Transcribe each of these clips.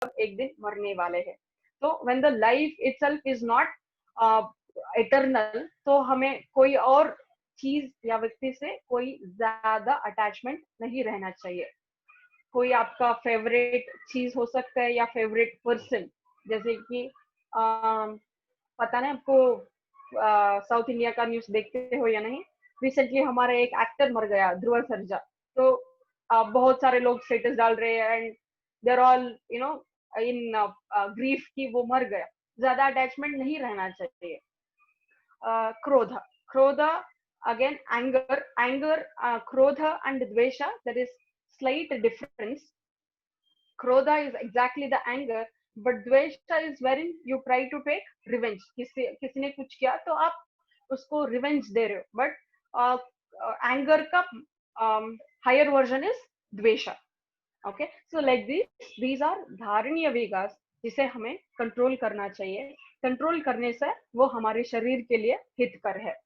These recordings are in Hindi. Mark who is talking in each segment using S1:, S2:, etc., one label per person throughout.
S1: एक दिन मरने वाले हैं। तो when the life itself is not eternal, तो हमें कोई और चीज या व्यक्ति से कोई ज्यादा अटैचमेंट नहीं रहना चाहिए। कोई आपका फेवरेट चीज हो सकता है या फेवरेट पर्सन, जैसे कि पता नहीं आपको साउथ इंडिया का न्यूज देखते हो या नहीं। रिसेंटली हमारा एक एक्टर मर गया, ध्रुव सरजा। तो बहुत सारे लोग स्टेटस डाल रहे हैं and there all in grief की वो मर गया। ज्यादा अटैचमेंट नहीं रहना चाहिए। क्रोध, क्रोध again anger, krodha and dvesha, there is slight difference. Krodha is exactly the anger, but dvesha is wherein you try to take revenge. किसी ने कुछ किया तो आप उसको revenge दे रहे हो, but anger का higher version is dvesha. Okay, so like these are धारणीय वेगास जिसे हमें कंट्रोल करना चाहिए। कंट्रोल करने से वो हमारे शरीर के लिए हितकर है।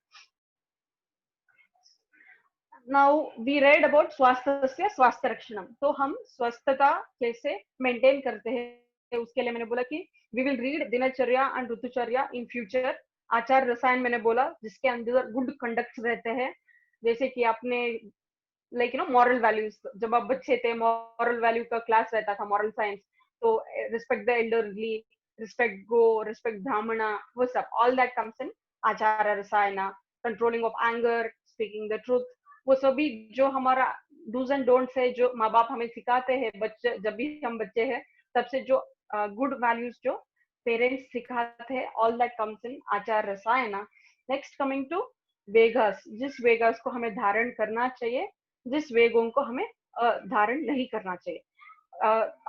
S1: नाउ वी रेड अबाउट स्वास्थ्य स्वास्थ्य रक्षणम। तो हम स्वस्थता कैसे मेंटेन करते हैं उसके लिए मैंने बोला कि वी विल रीड दिनचर्या एंड ऋतुचर्या इन फ्यूचर। आचार रसायन मैंने बोला जिसके अंदर गुड कंडक्ट रहते हैं, जैसे कि आपने लाइक मॉरल वैल्यूज, जब आप बच्चे थे मॉरल वैल्यू का क्लास रहता था, मॉरल साइंस। तो respect the elderly, respect go, respect ब्राह्मणा, वो सब ऑल दैट कम्स इन आचार रसायन। Controlling of anger, speaking the truth, वो सभी जो हमारा डूज एंड डोंट्स है, जो माँ बाप हमें सिखाते हैं बच्चे, जब भी हम बच्चे हैं तब से जो गुड वैल्यूज जो पेरेंट्स सिखाते हैं, ऑल दैट कम्स इन आचार रसायन। नेक्स्ट कमिंग टू वेगास, जिस वेगास को हमें धारण करना चाहिए, जिस वेगों को हमें धारण नहीं करना चाहिए।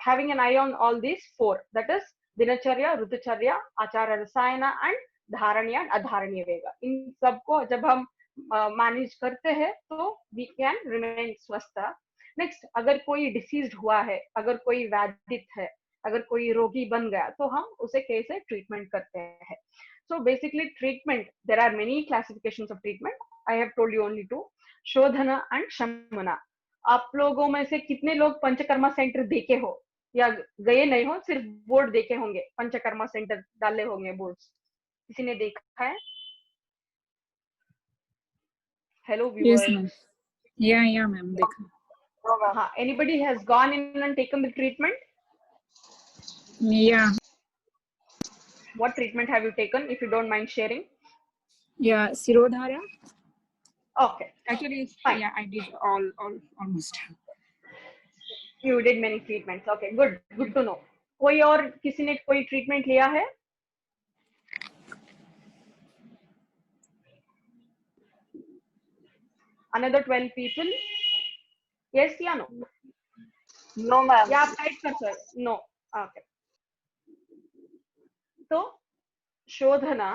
S1: Having an I on all this four, that is दिनचर्या, ऋतुचर्या, आचार रसायन एंड धारणीय अधारणीय वेग। इन सबको जब हम मैनेज करते हैं तो वी कैन रिमेन स्वस्थ। नेक्स्ट, अगर कोई डिसीज हुआ है, अगर कोई व्याधित है, अगर कोई रोगी बन गया, तो हम उसे कैसे ट्रीटमेंट करते हैं। So basically treatment, there are many classifications of treatment. I have told you only two, शोधना and शमना। आप लोगों में से कितने लोग पंचकर्मा सेंटर देखे हो या गए नहीं हो, सिर्फ बोर्ड देखे होंगे, पंचकर्मा सेंटर डाले होंगे बोर्ड्स, किसी ने देखा है? Hello
S2: Yes,
S1: viewers.
S2: ma'am. Yeah, ma'am. देखा।
S1: हाँ, anybody has gone in and taken the treatment?
S2: Yeah.
S1: What treatment have you taken, if you don't mind sharing?
S2: Yeah, Sirodhara.
S1: Okay,
S2: Actually,
S1: fine.
S2: yeah, I did almost.
S1: You did many treatments. Okay, good to know. कोई और किसी ने कोई ट्रीटमेंट लिया है? Another 12 people? Yes या no?
S3: No, ma'am.
S1: या आप टाइप कर सकते? No. Okay. तो शोधना,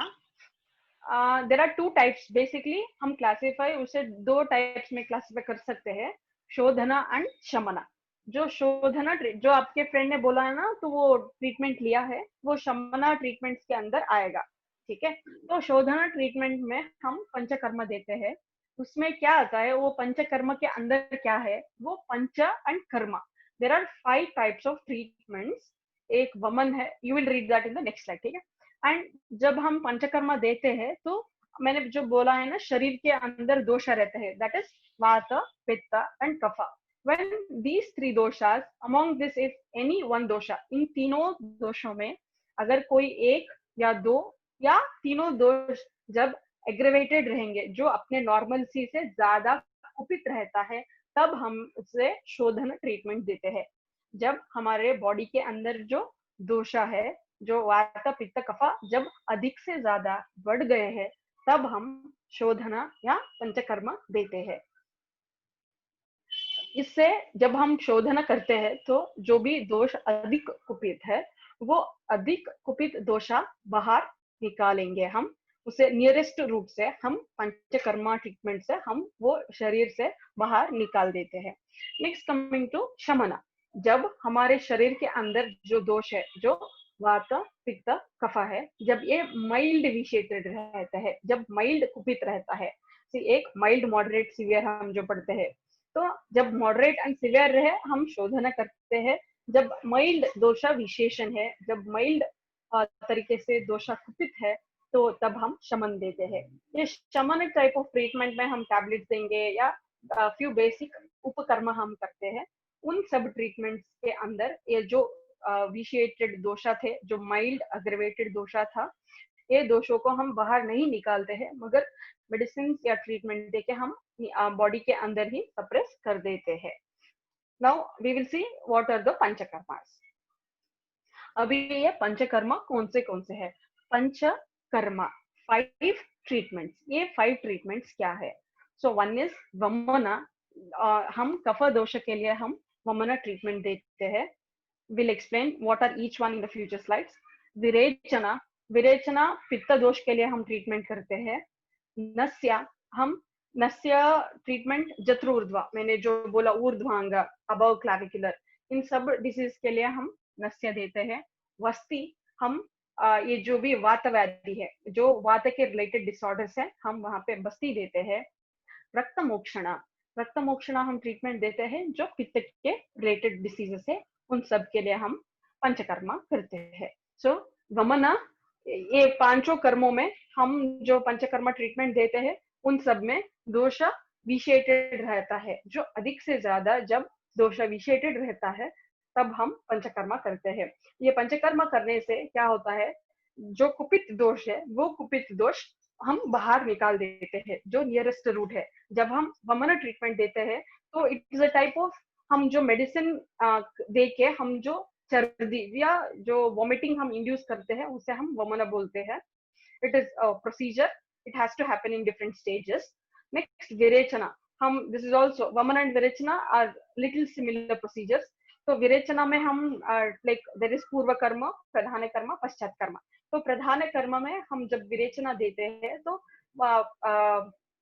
S1: there are two types basically. हम क्लासिफाई उसे दो टाइप्स में क्लासिफाई कर सकते हैं, शोधना एंड शमना। जो शोधना, जो आपके फ्रेंड ने बोला है ना, तो वो ट्रीटमेंट लिया है, वो शमना ट्रीटमेंट्स के अंदर आएगा। ठीक है, तो शोधना ट्रीटमेंट में हम पंचकर्म देते हैं। उसमें क्या आता है, वो पंचकर्म के अंदर क्या है, वो पंच एंड कर्म, there are 5 types of treatments. एक वमन है, you will read that in the next slide. ठीक है, एंड जब हम पंचकर्मा देते हैं तो मैंने जो बोला है ना, शरीर के अंदर दोष रहते हैं, that is vata, pitta and kapha. When these 3 doshas, among this if any one dosha, इन तीनों दोषों में अगर कोई एक या दो या तीनों दोष जब एग्रेवेटेड रहेंगे, जो अपने नॉर्मल सी से ज्यादा कुपित रहता है, तब हम उसे शोधन ट्रीटमेंट देते हैं। जब हमारे बॉडी के अंदर जो दोषा है, जो वात पित्त कफ जब अधिक से ज्यादा बढ़ गए हैं, तब हम शोधना या पंचकर्म देते हैं। इससे जब हम शोधना करते हैं तो जो भी दोष अधिक कुपित है, वो अधिक कुपित दोषा बाहर निकालेंगे। हम उसे नियरेस्ट रूप से हम पंचकर्मा ट्रीटमेंट से हम वो शरीर से बाहर निकाल देते हैं। नेक्स्ट कमिंग टू शमना, जब हमारे शरीर के अंदर जो दोष है, जो वात पित्त कफ है, जब ये माइल्ड विशेषित रहता है, जब माइल्ड कुपित रहता है, एक माइल्ड मॉडरेट सीवियर हम जो पढ़ते हैं, तो जब मॉडरेट एंड सीवियर रहे हम शोधना करते हैं, जब माइल्ड दोषा विशेषण है, जब माइल्ड तरीके से दोषा कुपित है, तो तब हम शमन देते हैं। ये शमन टाइप ऑफ ट्रीटमेंट में हम टैबलेट्स देंगे या फ्यू बेसिक उपकर्म हम करते हैं। उन सब ट्रीटमेंट्स के अंदर ये जो विशिएटेड दोषा थे, जो माइल्ड अग्रेवेटेड दोषा था, ये दोषों को हम बाहर नहीं निकालते हैं, मगर मेडिसिन या ट्रीटमेंट देके हम बॉडी के अंदर ही सप्रेस कर देते हैं। Now we will see what are the panchakarmas. अभी ये पंचकर्मा कौन से हैं? पंचकर्मा 5 ट्रीटमेंट्स। ये 5 ट्रीटमेंट्स क्या है? So one is vamana. हम कफ दोष के लिए हम वमना ट्रीटमेंट देते हैं। Will explain what are each one in the future slides. Virechana, virechana पित्त दोष के लिए हम ट्रीटमेंट करते हैं। नस्य, हम नस्य ट्रीटमेंट जत्रूर्ध्वा, मैंने जो बोला ऊर्ध्वांग, अबव क्लैविकुलर, इन सब डिसीज के लिए हम नस्य देते हैं। वस्ति, हम ये जो भी वात व्याधि है, जो वात के रिलेटेड डिसऑर्डर्स है, हम वहां पे बस्ती देते हैं। रक्त मोक्षणा, रक्त मोक्षणा हम ट्रीटमेंट देते हैं जो पित्त के रिलेटेड डिसीजेस है, उन सब के लिए हम पंचकर्मा करते हैं। सो वमना, ये 5 कर्मों में हम जो पंचकर्मा ट्रीटमेंट देते हैं, उन सब में दोष विशेटेड रहता है। जो अधिक से ज्यादा जब दोष विशेटेड रहता है, तब हम पंचकर्मा करते हैं। ये पंचकर्मा करने से क्या होता है, जो कुपित दोष है, वो कुपित दोष हम बाहर निकाल देते हैं, जो नियरेस्ट रूट है। जब हम वमन ट्रीटमेंट देते हैं, तो it is a type of, हम जो मेडिसिन दे के हम जो सर्दी या जो वॉमिटिंग हम इंड्यूस करते हैं, उसे हम वमन बोलते हैं। It is a procedure, it has to happen in different stages. Next virechana, हम this is also vaman and virechana are little similar procedures. तो विरेचना में हम लाइक देयर इज पूर्व कर्म, प्रधान कर्म, पश्चात कर्म। तो प्रधान कर्म में हम जब विरेचना देते हैं, तो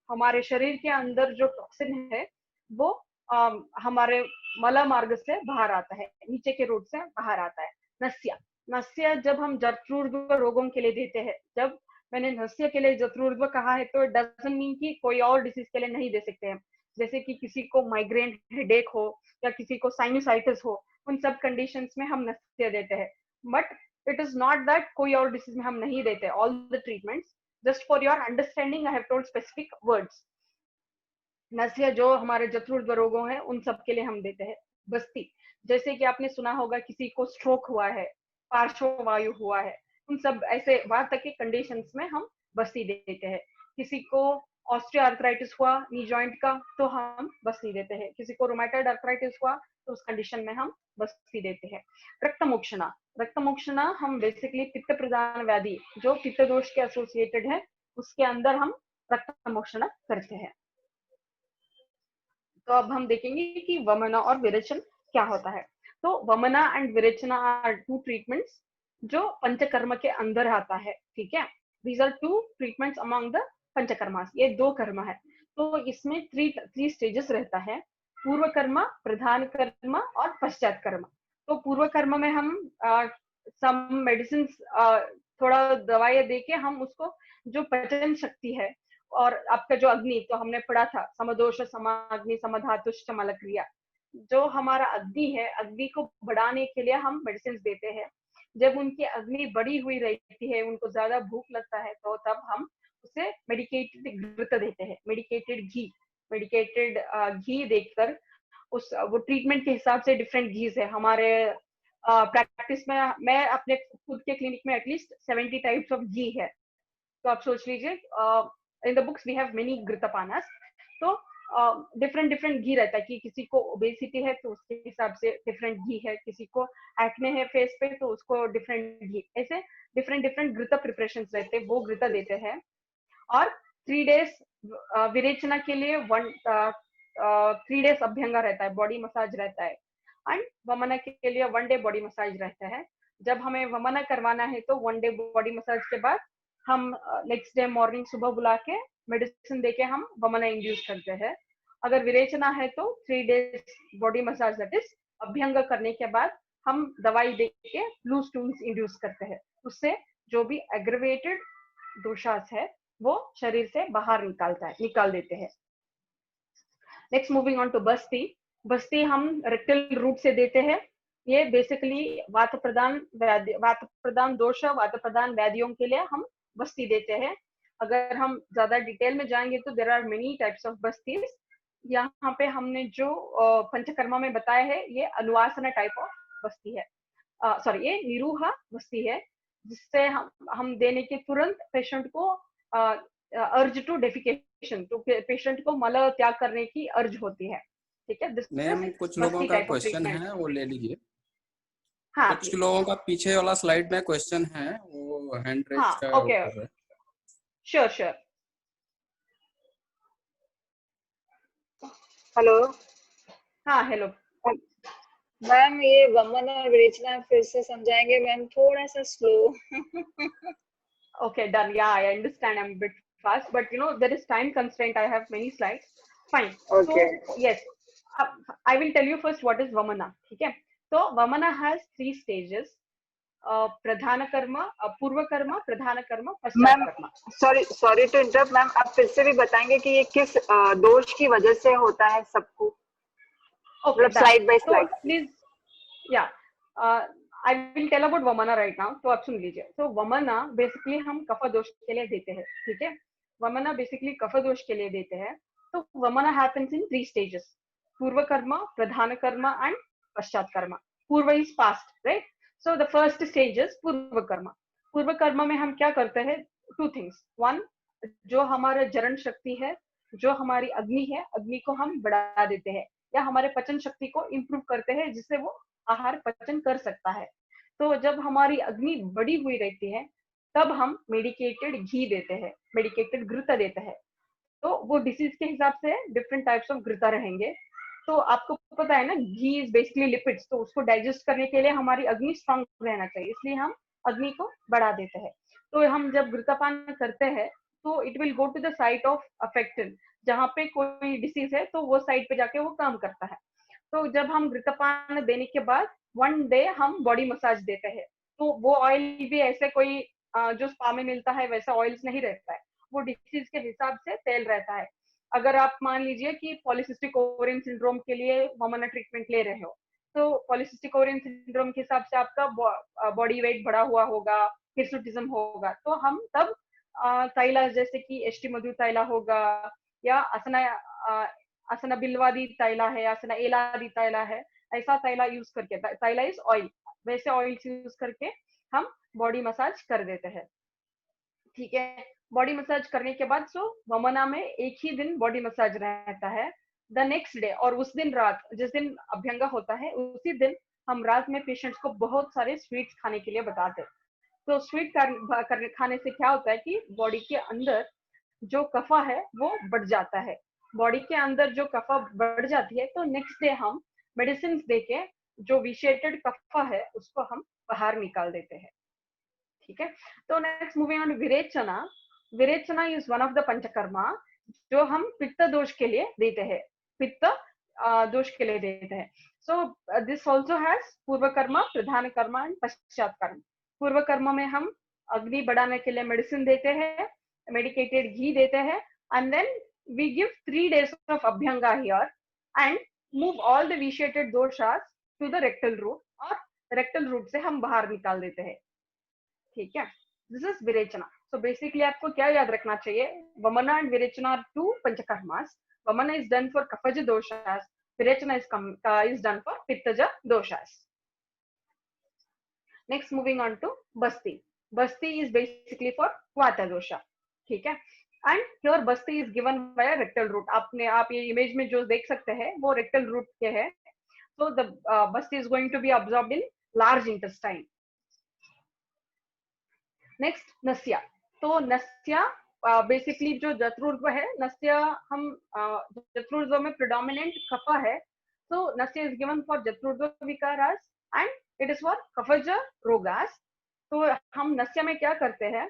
S1: हमारे शरीर के अंदर जो टॉक्सिन है, वो हमारे मल मार्ग से बाहर आता है, नीचे के रूट से बाहर आता है। नस्य, नस्य जब हम जत्रूर्ध्व रोगों के लिए देते हैं, जब मैंने नस्य के लिए जत्रूर्ध्व कहा है, तो डजंट मीन कि कोई और डिसीज के लिए नहीं दे सकते हैं। जैसे कि किसी को माइग्रेन हेडेक हो या किसी को साइनसाइटिस हो, उन सब कंडीशंस में हम नस्य देते हैं। But it is not that कोई और डिसीज में हम नहीं देते all the treatments. Just for your understanding I have told specific words. नस्य जो हमारे जत्रूर्ध्व रोगों हैं, उन सब के लिए हम देते हैं। बस्ती, जैसे कि आपने सुना होगा किसी को स्ट्रोक हुआ है, पार्श्ववायु हुआ है, उन सब ऐसे वात के कंडीशंस में हम बस्ती देते हैं। किसी को ऑस्टियो आर्थराइटिस हुआ नी जॉइंट का, तो हम बस्ती देते हैं। किसी को रोमेटॉइड आर्थराइटिस हुआ, तो उस कंडीशन में हम बस्ती देते हैं। रक्त मोक्षणा, रक्त मोक्षणा हम बेसिकली पित्त प्रधान व्याधि जो पित्त दोष के एसोसिएटेड है, उसके अंदर हम रक्त मोक्षणा करते हैं। तो अब हम देखेंगे कि वमना और विरेचन क्या होता है। तो vamana and virechana are 2 treatments जो पंचकर्म के अंदर आता है। ठीक है, these are 2 treatments among the panchakarmas. ये 2 कर्म है। तो इसमें 3 स्टेजेस रहता है, पूर्व कर्म, प्रधान कर्म और पश्चात कर्म। तो पूर्व कर्म में हम सम मेडिसिन, थोड़ा दवाई देके हम उसको जो पचन शक्ति है और आपका जो अग्नि, तो हमने पढ़ा था समदोष समाग्नि समधातुश्च मलक्रिया, जो हमारा अग्नि है, अग्नि को बढ़ाने के लिए हम मेडिसिन देते हैं। जब उनकी अग्नि बढ़ी हुई रहती है, उनको ज्यादा भूख लगता है, तो तब हम उसे मेडिकेटेड घृत देते हैं, मेडिकेटेड घी, मेडिकेटेड घी देकर उस वो ट्रीटमेंट के हिसाब से डिफरेंट घीज है हमारे प्रैक्टिस में। मैं अपने खुद के क्लिनिक में एटलीस्ट 70 टाइप्स ऑफ घी है। तो आप सोच लीजिए, in the books we have many ghritapanas. तो डिफरेंट डिफरेंट घी रहता है कि किसी को ओबेसिटी है तो उसके हिसाब से डिफरेंट घी है, किसी को एक्ने है फेस पे तो उसको डिफरेंट घी, ऐसे डिफरेंट डिफरेंट घृत प्रिपरेशन रहते हैं, वो घृत देते हैं। और 3 डेज विरेचना के लिए 3 डेज अभ्यंगा रहता है, बॉडी मसाज रहता है। एंड वमना के लिए 1 डे बॉडी मसाज रहता है। जब हमें वमना करवाना है तो 1 डे बॉडी मसाज के बाद हम नेक्स्ट डे मॉर्निंग सुबह बुला के मेडिसिन देके हम वमना इंड्यूस करते हैं। अगर विरेचना है तो 3 days body massage, that is abhyanga करने के बाद हम दवाई देके ब्लू स्टून्स इंड्यूस करते हैं। उससे जो भी एग्रेवेटेड दोषास है वो शरीर से बाहर निकाल देते हैं। नेक्स्ट मूविंग ऑन टू बस्ती। बस्ती हम रेक्टल रूट से देते हैं। ये बेसिकली वात प्रदान दोष, वात प्रदान व्याधियों के लिए हम बस्ती देते हैं। अगर हम ज्यादा डिटेल में जाएंगे तो there are many types of bastis. यहाँ पे हमने जो पंचकर्मा में बताया है ये अनुवासना टाइप ऑफ बस्ती है, सॉरी ये निरूहा बस्ती है, जिससे हम देने के तुरंत पेशेंट को अर्ज टू डेफिकेशन, तो पेशेंट को मल त्याग करने की अर्ज होती है। ठीक है,
S4: मैम कुछ लोगों का क्वेश्चन है वो ले लीजिए।
S1: हाँ,
S4: कुछ लोगों का पीछे वाला स्लाइड में क्वेश्चन है, वो हैंड रेज
S1: हाँ,
S4: का
S1: ओके,
S4: ऊपर है।
S1: Sure sure.
S3: हेलो
S1: हाँ, हेलो
S3: मैम, ये वमन और विरेचना फिर से समझाएंगे मैम, थोड़ा सा slow.
S1: Okay, done. Yeah, I understand. I'm a bit fast, but there is time constraint. I have many slides. Fine.
S3: Okay.
S1: So yes, I will tell you first what is Vamana. Okay. So Vamana has 3 stages. प्रधान कर्म, पूर्व कर्म, प्रधान कर्म, पश्चात कर्म।
S3: सॉरी टू इंटरप्ट मैम, आप फिर से भी बताएंगे कि ये किस दोष की वजह से होता है सबको?
S1: Okay,
S3: slide bye slide
S1: please. या I will tell about Vamana right now. तो आप सुन लीजिए। तो Vamana बेसिकली हम कफ दोष के लिए देते हैं। ठीक है, Vamana बेसिकली कफ दोष के लिए देते हैं। तो Vamana happens in 3 stages: पूर्व कर्म, प्रधान कर्म एंड पश्चात कर्म। पूर्व is past, right? So the first stage is पूर्व कर्म। पूर्व कर्म में हम क्या करते हैं? 2 थिंग्स। 1, जो हमारा जरण शक्ति है, जो हमारी अग्नि है, अग्नि को हम बढ़ा देते हैं, या हमारे पचन शक्ति को इम्प्रूव करते हैं, जिससे वो आहार पचन कर सकता है। तो जब हमारी अग्नि बढ़ी हुई रहती है तब हम मेडिकेटेड घी देते हैं, मेडिकेटेड घृत देते हैं। तो वो डिसीज के हिसाब से डिफरेंट टाइप्स ऑफ घृता रहेंगे। तो आपको पता है ना, घी इज बेसिकली लिपिड्स, तो उसको डाइजेस्ट करने के लिए हमारी अग्नि स्ट्रांग रहना चाहिए, इसलिए हम अग्नि को बढ़ा देते हैं। तो हम जब घृतपान करते हैं तो it will go to the site of affected, जहाँ पे कोई डिसीज है तो वो साइट पे जाके वो काम करता है। तो जब हम घृतपान देने के बाद 1 डे हम बॉडी मसाज देते हैं। तो वो ऑयल भी ऐसे कोई जो स्पा में मिलता है वैसा ऑयल्स नहीं रहता है, वो डिसीज के हिसाब से तेल रहता है। अगर आप मान लीजिए कि पॉलीसिस्टिक ओवरियन सिंड्रोम के लिए वमना ट्रीटमेंट ले रहे हो, तो पॉलीसिस्टिक ओवरियन सिंड्रोम के हिसाब से आपका बॉडी वेट बढ़ा हुआ होगा, हिर्सुटिज्म होगा, तो हम तब तैला जैसे कि एष्टि मधु तैला होगा, या असना बिल्वादी तैला है, असना एलादी तैला है, ऐसा तैला यूज करके, तैला इज ऑयल, वैसे ऑयल्स यूज करके हम बॉडी मसाज कर देते हैं। ठीक है, बॉडी मसाज करने के बाद वमना में एक ही दिन बॉडी मसाज रहता है, द नेक्स्ट डे, और उस दिन रात, जिस दिन अभ्यंगा होता है उसी दिन हम रात में पेशेंट्स को बहुत सारे स्वीट्स खाने के लिए बताते हैं। तो स्वीट खाने से क्या होता है कि बॉडी के अंदर जो कफा है वो बढ़ जाता है। बॉडी के अंदर जो कफा बढ़ जाती है तो नेक्स्ट डे हम मेडिसिन देके जो विशेटेड कफा है उसको हम बाहर निकाल देते हैं। ठीक है, तो next moving on virechana. Virechana is one of the panchakarma जो हम पित्त दोष के लिए देते हैं, पित्त दोष के लिए देते हैं। सो दिस ऑल्सो हैज पूर्व कर्म, प्रधान कर्म एंड पश्चात कर्म। पूर्व कर्म में हम अग्नि बढ़ाने के लिए मेडिसिन देते हैं, मेडिकेटेड घी देते हैं, and then we give 3 days of abhyanga here and move all the vitiated doshas to the rectal root, और rectal root से हम बाहर निकाल देते हैं। ठीक है, this is virechana. So basically आपको क्या याद रखना चाहिए? Vamana and virechana are 2 panchakarmas. Vamana is done for kaphaja doshas, virechana is done for pittaja doshas. Next moving on to basti. Basti is basically for vata dosha. ठीक है, and here basti is given via rectal root. आप ये इमेज में जो देख सकते हैं वो rectal root के है। So the basti is going to be absorbed in large intestine. Next nasya. तो नस्या बेसिकली जो जत्रुर्व है, नस्या हम जत्रुर्व में प्रिडोमिनेंट कफा है, so nasya is given for jatrurdhva vikaras and it is for kaphaja rogas. तो हम नस्या में क्या करते हैं?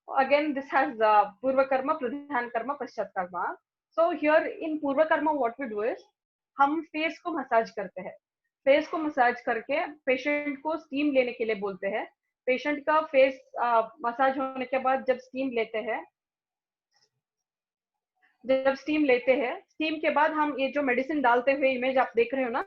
S1: अगेन दिस हैज पूर्व कर्म, प्रधान कर्म, पश्चात कर्म। सो हियर इन पूर्व कर्म व्हाट वी डू इज हम फेस को मसाज करते हैं। फेस को मसाज करके पेशेंट को स्टीम लेने के लिए बोलते हैं। पेशेंट का फेस मसाज होने के बाद जब स्टीम लेते हैं, स्टीम के बाद हम ये जो मेडिसिन डालते हुए इमेज आप देख रहे हो ना,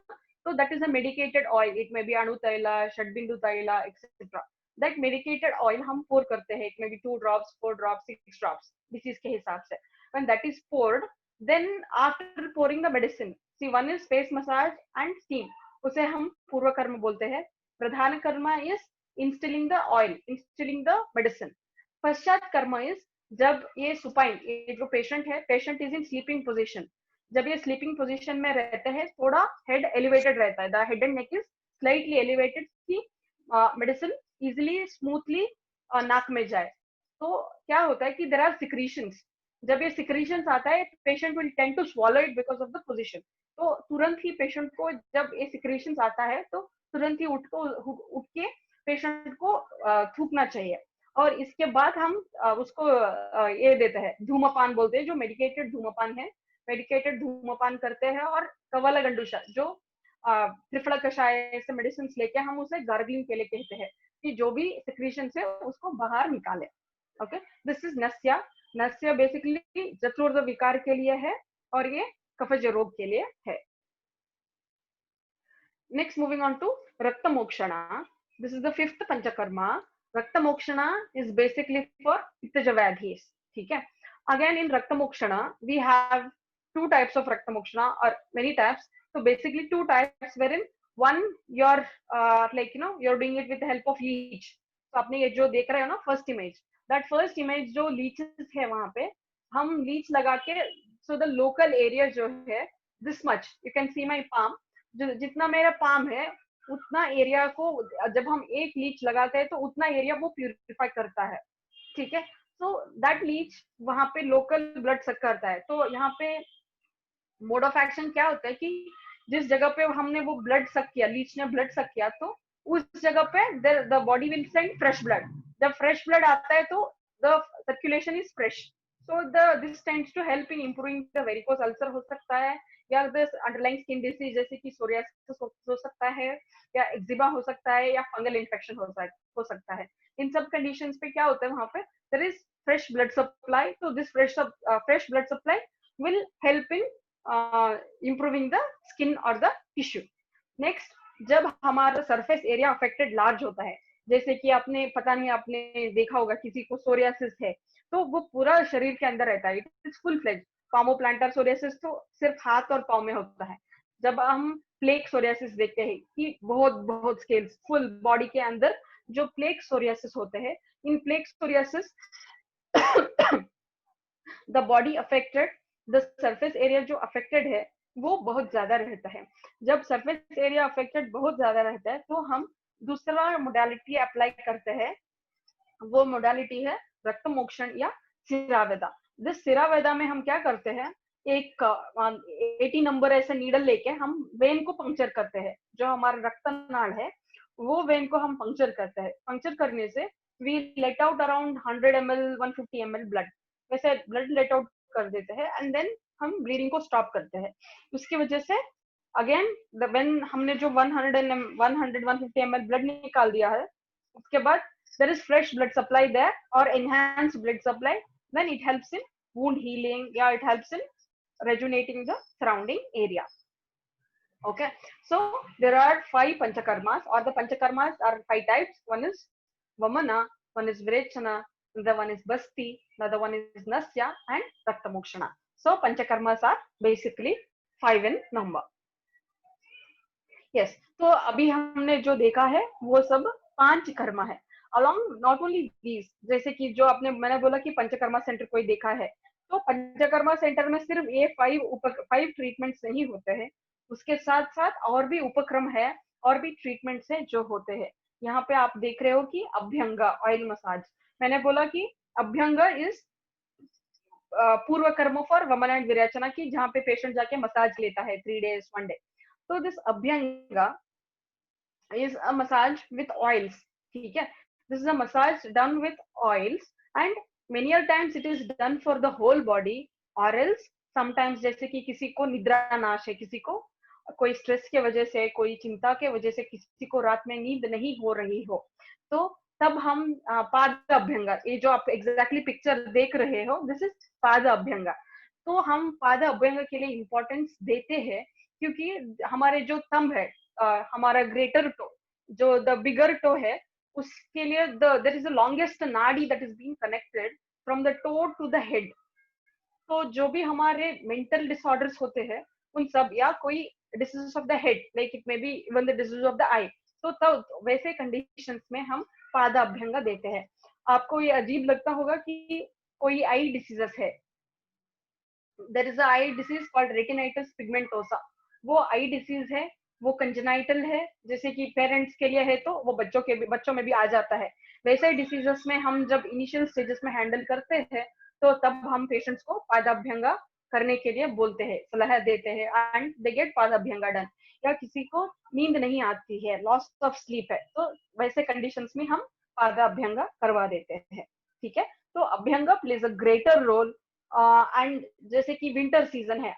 S1: So that is a medicated oil. It may be Anu Taila, Shadbindu Taila, etc. That medicated oil हम pour करते हैं. It may be 2 drops, 4 drops, 6 drops. Disease के हिसाब से. When that is poured, then after pouring the medicine, see one is face massage and steam. उसे हम पूर्व कर्म बोलते हैं. प्रधान कर्म is instilling the oil, instilling the medicine. पश्चात कर्म is जब ये सुपाइन, ये जो पेशेंट है, patient is in sleeping position. जब ये स्लीपिंग पोजीशन में रहते हैं, थोड़ा हेड एलिवेटेड रहता है. The head and neck is slightly elevated कि मेडिसिन इजीली स्मूथली नाक में जाए. तो क्या होता है कि देयर आर सिक्रीशंस. जब ये सिक्रीशंस आता है, patient will tend to swallow it because of the position. तो तुरंत ही पेशेंट को जब ये सिक्रीशंस आता है, तो तुरंत ही उठ के पेशेंट को थूकना चाहिए. और इसके बाद हम उसको ये देते हैं, धूमपान बोलते हैं, जो मेडिकेटेड धूमपान है. मेडिकेटेड धूमपान करते हैं. और कवला गंडूशा, जो त्रिफला कषाय से मेडिसिन लेके हम उसे गार्गलिंग के लिए कहते हैं कि जो भी सिक्रीशन से उसको बाहर निकाले. Okay, this is nasya. Nasya basically चतुर्थ विकार के लिए है और ये कफज रोग के लिए है. Next, moving on to rakta mokshana. This is the 5th panchakarma. Rakta Mokshana is basically for Pittaja Vyadhis. ठीक है. Again in Rakta Mokshana we have 2 types of Rakta Mokshana, or many types. So basically 2 types, wherein one you're like you're doing it with the help of leech. तो आपने ये जो देख रहे हो ना first image, that first image जो leeches है वहाँ पे हम leech लगा के, so the local area जो है this much, you can see my palm, जितना मेरा palm है उतना एरिया को जब हम एक लीच लगाते हैं तो उतना एरिया वो प्यूरिफाई करता है. ठीक है. सो दैट लीच वहां पे लोकल ब्लड सक करता है. तो यहाँ पे मोड ऑफ एक्शन क्या होता है कि जिस जगह पे हमने वो ब्लड सक किया, लीच ने ब्लड सक किया, तो उस जगह पे the body will send fresh blood. जब फ्रेश ब्लड आता है तो the circulation is fresh. So this tends to help in improving the varicose ulcer हो सकता है, या दिस अंडरलाइंग स्किन डिसीज जैसे कि सोरियासिस हो सकता है, या एक्जिमा हो सकता है, या फंगल इन्फेक्शन हो सकता है. इन सब कंडीशंस पे क्या होता है, वहां पे there is fresh blood supply. तो this fresh blood supply will help in improving the skin और द टिश्यू. नेक्स्ट, जब हमारा सरफेस एरिया अफेक्टेड लार्ज होता है, जैसे कि आपने पता नहीं आपने देखा होगा किसी को सोरियासिस है, तो वो पूरा शरीर के अंदर रहता है. It is full fledge. Palmoplantar psoriasis तो सिर्फ हाथ और पाँव में होता है. जब हम प्लेक सोरियासिस देखते हैं कि बहुत स्केल्स फुल बॉडी के अंदर जो प्लेक सोरियासिस होते हैं, in plaque psoriasis the body affected, the surface area जो अफेक्टेड है वो बहुत ज्यादा रहता है. जब सरफेस एरिया अफेक्टेड बहुत ज्यादा रहता है तो हम दूसरा मोडालिटी अप्लाई करते हैं. वो मोडालिटी है रक्त मोक्षण या सिरावेदा. दिस सिरावेदा में हम क्या करते हैं, एक 80 नंबर ऐसे नीडल लेके हम वेन को पंक्चर करते हैं. जो हमारा रक्तनाल है वो वेन को हम पंक्चर करते हैं. पंक्चर करने से we let out around 100 ml 150 ml blood, वैसे ब्लड लेट आउट कर देते हैं. एंड देन हम ब्लीडिंग को स्टॉप करते हैं. उसकी वजह से अगेन व्हेन हमने जो 150 ml ब्लड निकाल दिया है, उसके बाद there is fresh blood supply there or enhanced blood supply, then it helps in wound healing. Yeah, it helps in rejuvenating the surrounding area. Okay, so there are 5 panchakarmas, or the panchakarmas are 5 types. One is vamana, one is virechana, the one is basti, another one is nasya, and rakta mokshana. So panchakarmas are basically 5 in number. Yes, तो अभी हमने जो देखा है वो सब 5 कर्मा है. Along not only these, जैसे कि जो मैंने बोला कि पंचकर्मा सेंटर कोई देखा है, तो पंचकर्मा सेंटर में सिर्फ ये 5 ट्रीटमेंट्स नहीं होते हैं, उसके साथ साथ और भी उपक्रम है और भी ट्रीटमेंट्स है जो होते हैं. यहाँ पे आप देख रहे हो कि अभ्यंग ऑयल मसाज. मैंने बोला कि अभ्यंग इज पूर्व कर्म फॉर वमन एंड विरेचना की, जहाँ पे पेशेंट जाके मसाज लेता है 3 days 1 day. तो this abhyanga is a massage with oils. ठीक है. This is a massage done with oils, and many a times it is done for the whole body, or else sometimes जैसे कि किसी को निद्रा नाश है, किसी को कोई स्ट्रेस के वजह से, कोई चिंता के वजह से किसी को रात में नींद नहीं हो रही हो, तो तब हम पाद अभ्यंग, ये जो आप एग्जैक्टली पिक्चर देख रहे हो, दिस इज पाद अभ्यंग. तो हम पाद अभ्यंग के लिए इंपॉर्टेंस देते हैं क्योंकि हमारे जो थंब है, हमारा ग्रेटर टो, जो द बिगर टो है, उसके लिए there is the longest nadi that is being connected from the toe to the head. तो जो भी हमारे मेंटल डिसऑर्डर्स होते हैं उन सब, या कोई disease of the head, like it may be even the disease of the eye, तो तब वैसे कंडीशंस में हम पादाभ्यंगा देते हैं। आपको ये अजीब लगता होगा कि कोई आई डिसीजेस है, there is a eye disease called retinitis pigmentosa, वो आई डिसीज है, वो कंजेनाइटल है, जैसे कि पेरेंट्स के लिए है तो वो बच्चों में भी आ जाता है। वैसे डिसीजेस में हम जब इनिशियल स्टेजेस में हैंडल करते हैं तो तब हम पेशेंट्स को पादाभ्यंगा करने के लिए बोलते हैं, सलाह देते हैं, एंड दे गेट पादाभ्यंगा डन। या किसी को नींद नहीं आती है, लॉस ऑफ स्लीप है, तो वैसे कंडीशंस में हम पादाभ्यंगा करवा देते हैं। ठीक है, तो abhyanga plays a greater role. And जैसे कि विंटर सीजन है,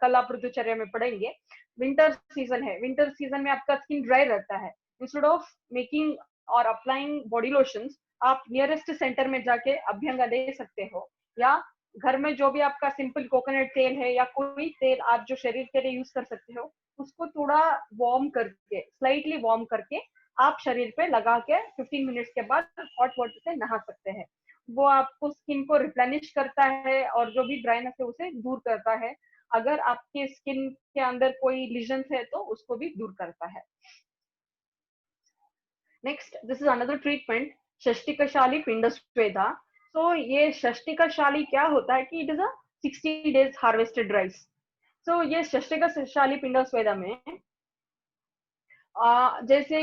S1: कल आप ऋतुचर्या में पढ़ेंगे, विंटर सीजन है, विंटर सीजन में आपका स्किन ड्राई रहता है, इंस्टेड ऑफ मेकिंग और अप्लाइंग बॉडी लोशंस, आप नियरेस्ट सेंटर में जाके अभ्यंगा दे सकते हो। या घर में जो भी आपका सिंपल कोकोनट तेल है या कोई तेल आप जो शरीर के लिए यूज कर सकते हो, उसको थोड़ा वार्म करके, स्लाइटली वार्म करके आप शरीर पे लगा के 15 मिनट्स के बाद हॉट वाटर से नहा सकते हैं। वो आपको स्किन को रिप्लेनिश करता है और जो भी ड्राइनेस है उसे दूर करता है। अगर आपके स्किन के अंदर कोई लीजन्स है तो उसको भी दूर करता है। Next, this is another treatment, shashtikashali pinda sweda. तो ये षष्टिकशाली क्या होता है कि it is a 60 days harvested rice. तो ये षष्टिकशाली पिंड स्वेदा में जैसे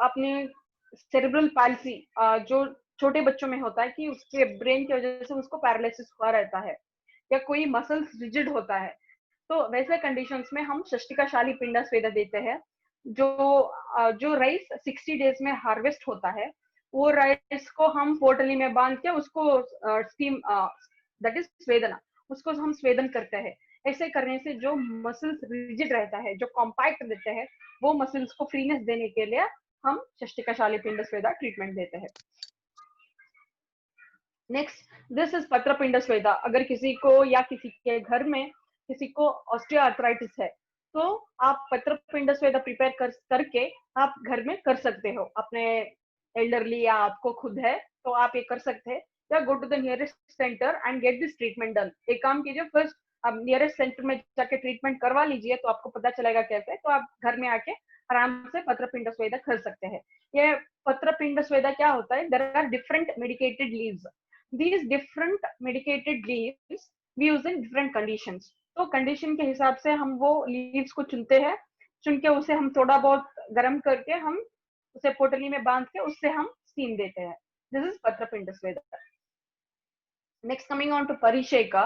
S1: अपने सेरेब्रल पैल्सी जो छोटे बच्चों में होता है कि उसके ब्रेन की वजह से उसको पैरालिसिस हुआ रहता है, या कोई मसल्स रिजिड होता है, तो वैसे कंडीशंस में हम षष्टिकशाली पिंड स्वेदा देते हैं। जो राइस 60 days में हार्वेस्ट होता है, वो राइस को हम पोटली में बांध के उसको स्टीम, दैट इज स्वेदना, उसको हम स्वेदन करते हैं। ऐसे करने से जो मसल्स रिजिड रहता है, जो कॉम्पैक्ट देते हैं, वो मसल्स को फ्रीनेस देने के लिए हम षष्टिकशाली पिंड स्वेदा ट्रीटमेंट देते हैं। Next, this is patra pinda स्वेदा। अगर किसी को या किसी के घर में किसी को ऑस्टियोआर्थराइटिस है, तो आप पत्र पिंड स्वेदा प्रिपेयर करके आप घर में कर सकते हो। अपने एल्डरली या आपको खुद है तो आप ये कर सकते हैं, या go to the nearest centre and get this treatment done. एक काम कीजिए, फर्स्ट आप नियरेस्ट सेंटर में जाके ट्रीटमेंट करवा लीजिए, तो आपको पता चलेगा कैसे, तो आप घर में आके आराम से पत्र पिंड स्वेदा कर सकते हैं। ये पत्र पिंड स्वेदा क्या होता है, there are different medicated leaves, these different medicated leaves we use in different conditions। तो कंडीशन के हिसाब से हम वो लीव्स को चुनते हैं, चुन के उसे हम थोड़ा बहुत गर्म करके हम उसे पोटली में बांध के उससे हम स्टीम देते हैं। This is patra pinda sweda. Next, coming on to parisheka.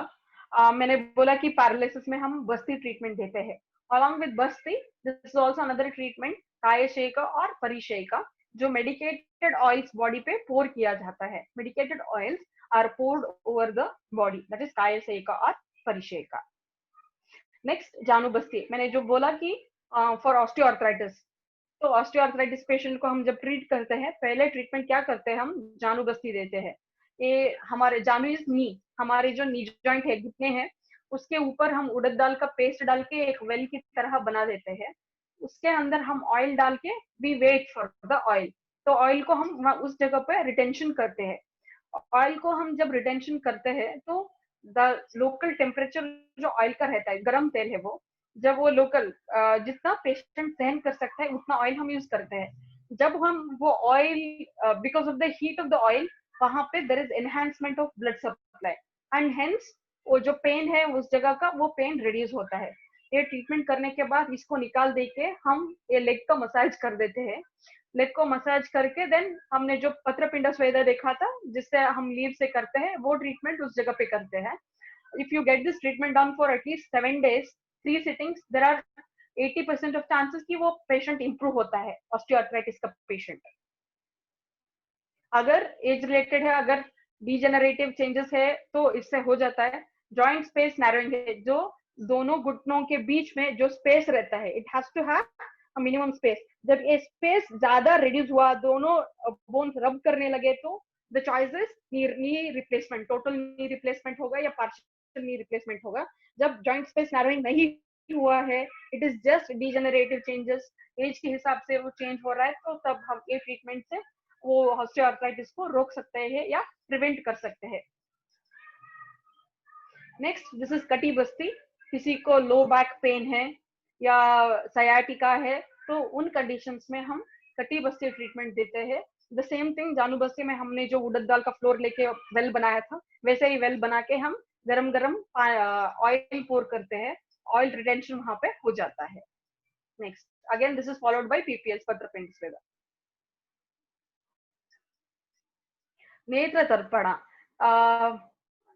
S1: मैंने बोला कि पैरालिसिस में हम बस्ती ट्रीटमेंट देते हैं। Along with basti, this is also another treatment, kayasheka और परिशेका, जो मेडिकेटेड ऑयल्स बॉडी पे पोर किया जाता है। Medicated oils are poured over the body, that is कायशेका और परिशेका। नेक्स्ट, जानुबस्ती। मैंने जो बोला कि फॉर ऑस्टियोआर्थराइटिस, तो ऑस्टियोआर्थराइटिस पेशेंट को हम जब ट्रीट करते हैं, पहले ट्रीटमेंट क्या करते हैं, हम जानुबस्ती देते हैं। ये हमारे जानु इज नी, हमारे जो नी जॉइंट है, घुटने हैं, उसके ऊपर हम उड़द दाल का पेस्ट डाल के एक वेल की तरह बना देते हैं। उसके अंदर हम ऑयल डाल के we wait for the oil, तो ऑयल को हम उस जगह पे रिटेंशन करते हैं। ऑयल को हम जब रिटेंशन करते हैं तो द लोकल टेम्परेचर जो ऑयल का रहता है, गर्म तेल है वो, जब वो लोकल जितना पेशेंट सहन कर सकता है उतना ऑयल हम यूज करते हैं। जब हम वो oil, because of the heat of the oil, वहां पे there is enhancement of blood supply, and hence वो जो पेन है उस जगह का, वो पेन रिड्यूस होता है। ये ट्रीटमेंट करने के बाद इसको निकाल दे के हम ये लेग का मसाज कर देते हैं। लेग को मसाज करके देन हमने जो पत्र पिंड स्वेदा देखा था जिससे हम लीव से करते हैं, वो ट्रीटमेंट उस जगह पे करते हैं। If you get this treatment done for at least 7 days, 3 sittings, there are 80% of chances कि वो पेशेंट इंप्रूव होता है, ऑस्टियोआर्थराइटिस का पेशेंट। अगर एज रिलेटेड है, अगर डिजेनरेटिव चेंजेस है, तो इससे हो जाता है जॉइंट स्पेस नैरोइंग है, जो दोनों घुटनों के बीच में जो स्पेस रहता है, it has to have a minimum space. जब ये स्पेस ज्यादा रिड्यूस हुआ, दोनों बोन्स रब करने लगे, तो the choice is knee replacement, total knee replacement होगा या पार्शियल नी रिप्लेसमेंट होगा। जब जॉइंट स्पेस नैरोइंग नहीं हुआ है, it is just degenerative changes, age के हिसाब से वो चेंज हो रहा है, तो तब हम ये ट्रीटमेंट से वो ऑस्टियोआर्थराइटिस को रोक सकते हैं या प्रिवेंट कर सकते हैं। नेक्स्ट, दिस इज कटी बस्ती। किसी को लो बैक पेन है या सयाटिका है, तो उन कंडीशंस में हम कटी बस्ती ट्रीटमेंट देते हैं। द सेम थिंग, जानू बस्ती में हमने जो उड़द दाल का फ्लोर लेके वेल बनाया था, वैसे ही वेल बना के हम गरम गरम ऑयल पोर करते हैं, ऑयल रिटेंशन वहां पे हो जाता है। Next, again this is followed by PPS, पत्रपिंड स्वेदा। नेत्र तर्पणा,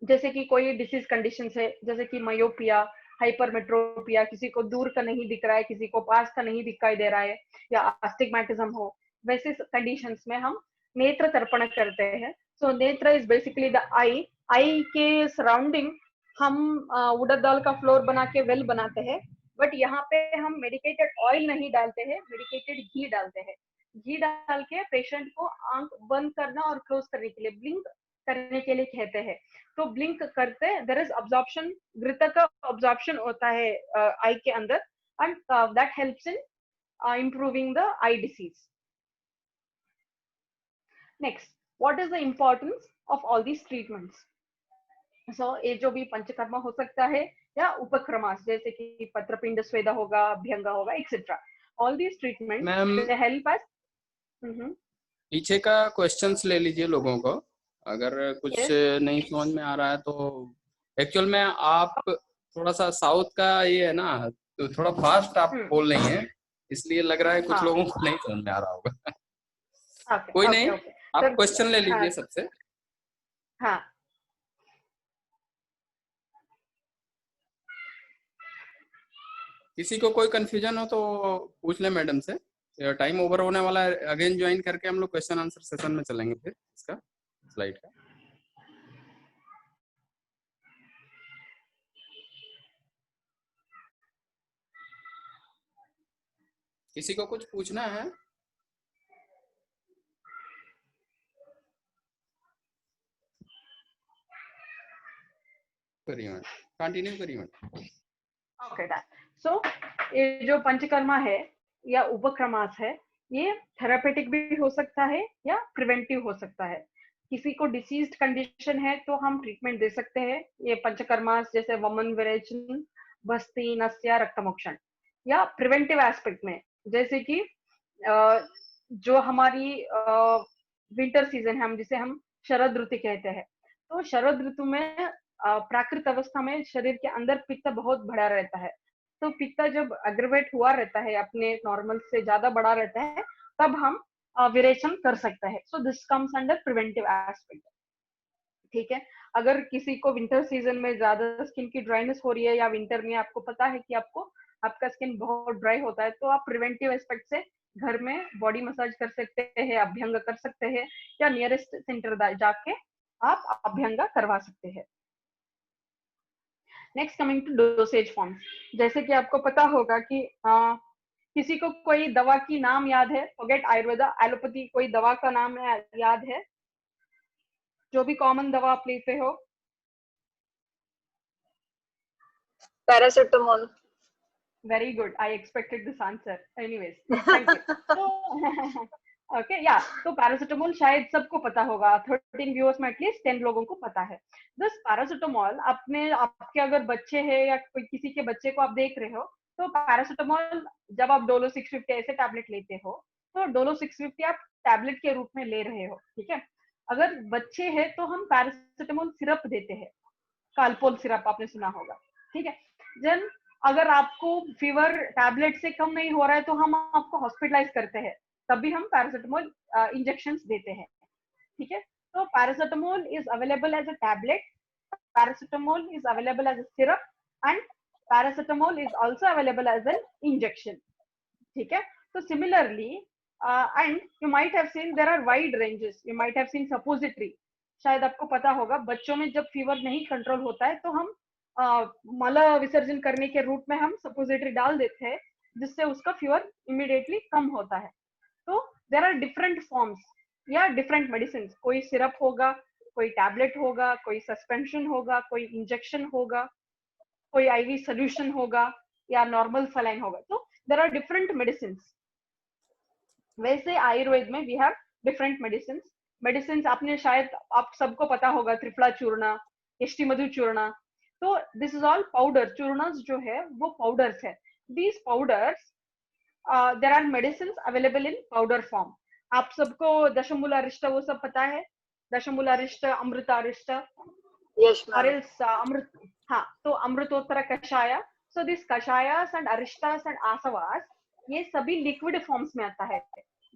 S1: जैसे कि कोई डिसीज कंडीशन है, जैसे कि मायोपिया, हाइपरमेट्रोपिया, किसी को दूर का नहीं दिख रहा है, किसी को पास का नहीं दिखाई दे रहा है, या आस्टिग्मेटिज्म हो, वैसे कंडीशंस में हम नेत्र तर्पण करते हैं। सो नेत्र इज बेसिकली द आई, आई के सराउंडिंग हम उड़द दाल का फ्लोर बना के वेल बनाते हैं, बट यहाँ पे हम मेडिकेटेड ऑयल नहीं डालते हैं, मेडिकेटेड घी डालते हैं। घी डाल के पेशेंट को आंख बंद करना और क्लोज करने के लिए, ब्लिंक करने के लिए कहते हैं। तो ब्लिंक करते, देयर इज अब्जॉर्प्शन, घृत का अब्जॉर्प्शन होता है आई के अंदर, and that helps in improving the eye disease. Next, what is the importance of all these treatments? So ये जो भी पंचकर्मा हो सकता है या उपक्रमास, जैसे कि पत्रपिंड स्वेदा होगा, अभ्यंग होगा, etcetera, all these treatments
S4: ma'am
S1: they help us.
S4: पीछे का क्वेश्चंस ले लीजिए लोगों को, अगर कुछ
S1: Yes.
S4: नहीं समझ में आ रहा है तो। एक्चुअल में आप थोड़ा सा साउथ का ये है ना, तो थोड़ा फास्ट आप बोल रही हैं, इसलिए लग रहा है कुछ
S1: हाँ.
S4: लोगों को नहीं समझ में आ रहा होगा।
S1: Okay,
S4: कोई
S1: okay,
S4: नहीं,
S1: okay.
S4: आप
S1: तो,
S4: क्वेश्चन ले लीजिए सबसे।
S1: हाँ,
S4: किसी को कोई कंफ्यूजन हो तो पूछ ले मैडम से। टाइम ओवर होने वाला है, अगेन ज्वाइन करके हम लोग क्वेश्चन आंसर सेशन में चलेंगे फिर इसका स्लाइड का। किसी को कुछ पूछना है? करिए, कंटिन्यू करिए।
S1: ओके, सो ये जो पंचकर्मा है या उपक्रमास है, ये थेरापेटिक भी हो सकता है या प्रिवेंटिव हो सकता है। किसी को डिसीज्ड कंडीशन है तो हम ट्रीटमेंट दे सकते हैं ये पंचकर्मास, जैसे वमन विरेचन, बस्ती, नस्या, रक्तमोक्षण। या प्रिवेंटिव एस्पेक्ट में, जैसे कि जो हमारी विंटर सीजन है, हम जिसे हम शरद ऋतु कहते हैं, तो शरद ऋतु में प्राकृत अवस्था में शरीर के अंदर पित्त बहुत बढ़ा रहता है, तो पित्त जब अग्रवेट हुआ रहता है, अपने नॉर्मल से ज्यादा बड़ा रहता है, तब हम विरेचन कर सकते हैं। So this comes under preventive aspect. ठीक है, अगर किसी को विंटर सीजन में ज्यादा स्किन की ड्राइनेस हो रही है, या विंटर में आपको पता है कि आपका स्किन बहुत ड्राई होता है, तो आप प्रिवेंटिव एस्पेक्ट से घर में बॉडी मसाज कर सकते हैं, अभ्यंग कर सकते हैं, या नियरेस्ट सेंटर जाके आप अभ्यंग करवा सकते हैं। Next, coming to dosage forms, जैसे कि आपको पता होगा कि किसी को कोई दवा की नाम याद है, फॉरगेट आयुर्वेदा, एलोपैथी, कोई दवा का नाम याद है जो भी कॉमन दवा आप लेते हो?
S3: Paracetamol.
S1: Very good. I expected this answer. Anyways, thank you. So, okay, yeah. तो पैरासिटामोल शायद सबको पता होगा, 13 व्यूअर्स में एटलीस्ट 10 लोगों को पता है। दिस पैरासिटामोल, आपके अगर बच्चे हैं या कोई किसी के बच्चे को आप देख रहे हो, तो पैरासिटामोल जब आप डोलो 650 ऐसे टैबलेट लेते हो, तो डोलो 650 आप टैबलेट के रूप में ले रहे हो। ठीक है, अगर बच्चे हैं तो हम पैरासिटामोल सिरप देते हैं, कालपोल सिरप आपने सुना होगा। ठीक है, देन अगर आपको फीवर टैबलेट से कम नहीं हो रहा है तो हम आपको हॉस्पिटलाइज करते हैं, तब भी हम पैरासिटामोल इंजेक्शंस देते हैं। ठीक है, तो paracetamol is available as a tablet, paracetamol is available as a syrup, and paracetamol is also available as an injection. ठीक है, तो similarly and you might have seen there are wide ranges, you might have seen suppository, शायद आपको पता होगा बच्चों में जब फीवर नहीं कंट्रोल होता है तो हम मल विसर्जन करने के रूप में हम सपोजिटरी डाल देते हैं, जिससे उसका फीवर इमीडिएटली कम होता है। तो देयर आर डिफरेंट फॉर्म्स या डिफरेंट मेडिसिन, कोई सिरप होगा, कोई टैबलेट होगा, कोई सस्पेंशन होगा, कोई इंजेक्शन होगा, कोई आईवी सोल्यूशन होगा, या नॉर्मल सलाइन होगा. तो देयर आर डिफरेंट मेडिसिन. वैसे आयुर्वेद में वी हैव डिफरेंट मेडिसिन. आपने शायद आप सबको पता होगा त्रिफला चूर्ण, यष्टि मधु चूर्ण. तो दिस इज ऑल पाउडर. चूर्णस जो है वो पाउडर्स है. These powders there are medicine available in powder form. आप सबको दशमूलारिष्ट वो सब पता है. दशमूलारिष्ट, अमृतारिष्ट,
S3: यस
S1: or
S3: मैम.
S1: else अमृत. हाँ, तो अमृतोत्तर कषाय. सो दिस कषायस एंड अरिष्टास एंड आसवास ये सभी लिक्विड फॉर्म्स में आता है.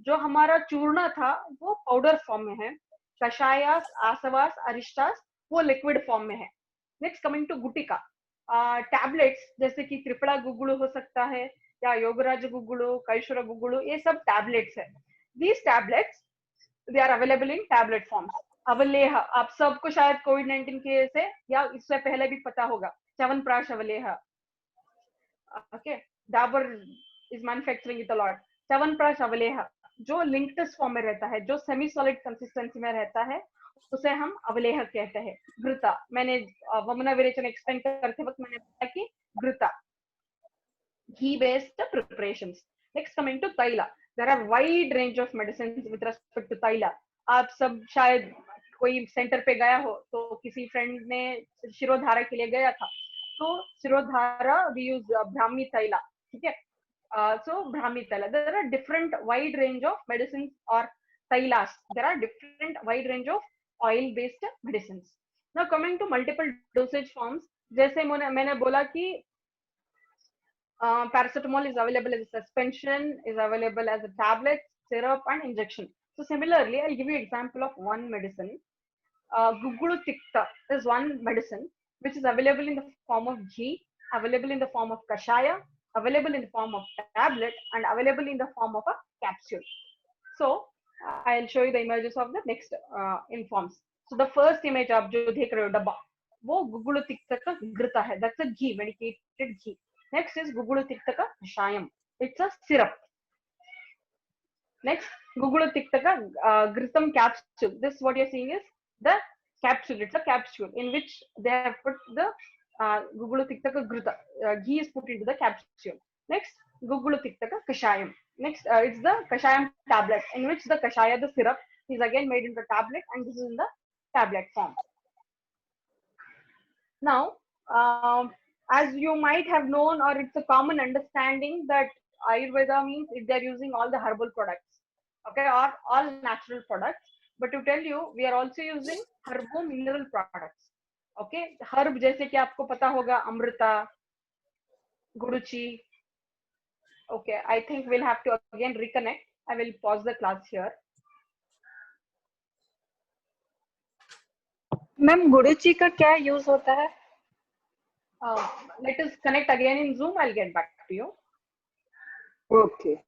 S1: जो हमारा चूर्ण था वो पाउडर फॉर्म में है. कषायस, आसवास, अरिष्टास वो लिक्विड फॉर्म में है. नेक्स्ट कमिंग टू गुटिका. टैबलेट्स जैसे कि त्रिफला गुग्गुलु हो सकता है या योगराज गुग्गुलु, कैशोर गुग्गुलु, ये सब टैबलेट्स है. These tablets they are available in tablet forms. अवलेह आप सबको शायद कोविड-19 के से या इससे पहले भी पता होगा. च्यवनप्राश अवलेह. Okay, Dabur is manufacturing it a lot. Chyawanprash अवलेह जो लिंक्टस फॉर्म में रहता है, जो सेमी सॉलिड कंसिस्टेंसी में रहता है, उसे हम अवलेह कहते हैं. घृता, मैंने वमना विरेचन एक्सप्लेन करते वक्त मैंने बताया कि घृता घी based preparations. Next coming to तैला. There are wide range of medicine with respect to तैला. आप सब शायद कोई सेंटर पे गया हो तो किसी फ्रेंड ने शिरोधारा के लिए गया था, तो शिरोधारा वी यूज ब्राह्मी तैला. ठीक है. So Brahmi Taila. There are different wide range of medicines or tailas. There are different wide range of oil-based medicines. Now coming to multiple dosage forms, जैसे मैंने बोला कि paracetamol is available as a suspension, is available as a tablet, syrup, and injection. So similarly, I'll give you example of one medicine. Guggulu Tikta is one medicine which is available in the form of ghee, available in the form of kashaya, available in the form of tablet, and available in the form of a capsule. So I'll show you the images of the next in forms. So the first image आप जो देख रहे हो डब्बा, वो गुग्गुलु तिक्ता का घृता है. That's a ghee, medicated ghee. Next is guggulu तिक्ता का कषायम. It's a syrup. Next, guggulu तिक्ता का घृतम capsule. This what you're seeing is the capsule. It's a capsule in which they have put the Guggulu Tiktaka Gruta. Ghee is put into the capsule. Next, Guggulu Tiktaka Kashayam. Next, it's the Kashayam tablet, in which the Kashaya, the syrup, is again made into tablet, and this is in the tablet form. Now, as you might have known, or it's a common understanding that Ayurveda means if they're using all the herbal products, okay, or all natural products. But to tell you, we are also using herbo-mineral products. Okay, herb जैसे कि आपको पता होगा अमृता, गुरुची. Okay, I think we'll have to again reconnect. I will pause the class here.
S3: Ma'am गुरुची का क्या यूज होता है?
S1: Let us connect again in Zoom. I'll get back to you.
S3: Okay.